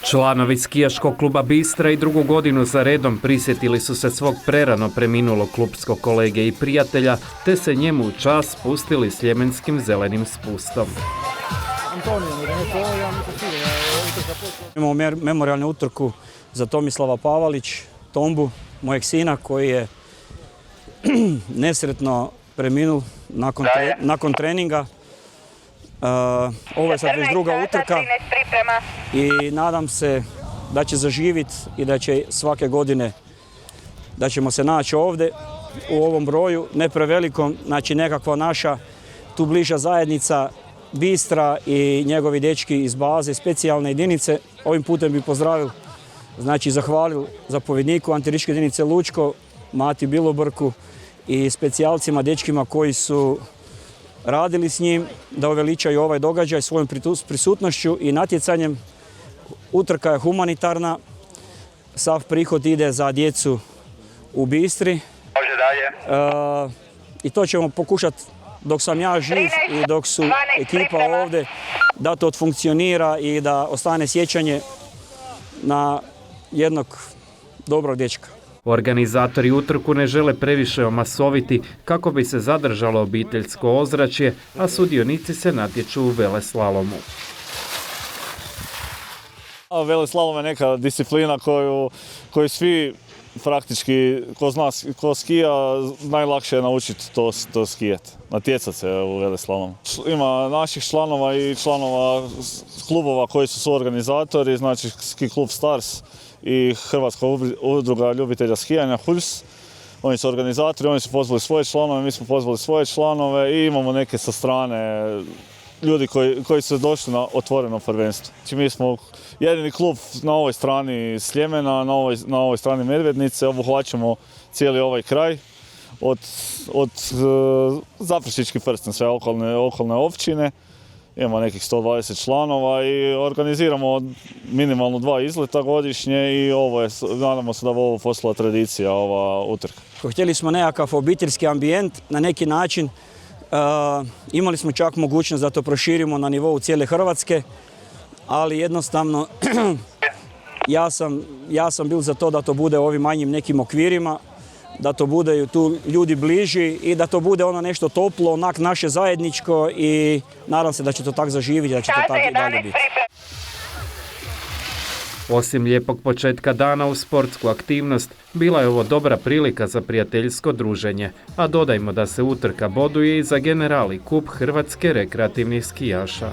Članovi skijaškog kluba Bistra i drugu godinu za redom prisjetili su se svog prerano preminulog klubskog kolege i prijatelja, te se njemu u čast spustili sljemenskim zelenim spustom. Imamo memorijalnu utrku za Tomislava Pavalić, Tombu, mojeg sina koji je nesretno preminul nakon treninga. Ovo je sad već druga utrka i nadam se da će zaživjeti i da će svake godine da ćemo se naći ovdje u ovom broju, ne prevelikom, znači nekakva naša tu bliža zajednica Bistra i njegovi dečki iz baze, specijalne jedinice. Ovim putem bih pozdravil, znači zahvalil zapovjedniku antiričke jedinice Lučko, Mati Bilobrku i specijalcima, dečkima koji su radili s njim da uveličaju ovaj događaj svojom prisutnošću i natjecanjem. Utrka je humanitarna, sav prihod ide za djecu u Bistri. I to ćemo pokušati dok sam ja živ i dok su ekipa ovdje, da to funkcionira i da ostane sjećanje na jednog dobrog dečka. Organizatori utrku ne žele previše omasoviti kako bi se zadržalo obiteljsko ozračje, a sudionici se natječu u veleslalomu. Veleslalom je neka disciplina koju svi praktički, ko skija, najlakše je naučiti to skijati, natjecati se u veleslalomu. Ima naših članova i članova klubova koji su suorganizatori, znači Ski klub Stars i Hrvatska udruga ljubitelja skijanja HULS. Oni su organizatori, oni su pozvali svoje članove, mi smo pozvali svoje članove i imamo neke sa strane ljudi koji su došli na otvoreno prvenstvo. Znači, mi smo jedini klub na ovoj strani Sljemena, na ovoj strani Medvednice, obuhvaćamo cijeli ovaj kraj, od Zaprešićki prsten, sve okolne općine. Imamo nekih 120 članova i organiziramo minimalno 2 izleta godišnje i nadamo se da ovo postala tradicija, ova utrka. Htjeli smo nekakav obiteljski ambijent na neki način. Imali smo čak mogućnost da to proširimo na nivou cijele Hrvatske, ali jednostavno ja sam bil za to da to bude u ovim manjim nekim okvirima, da to bude tu ljudi bliži i da to bude ono nešto toplo, onak naše zajedničko i nadam se da će to tako zaživjeti, da će to tako i dalje biti. Osim lijepog početka dana u sportsku aktivnost, bila je ovo dobra prilika za prijateljsko druženje, a dodajmo da se utrka boduje i za generali kup Hrvatske rekreativnih skijaša.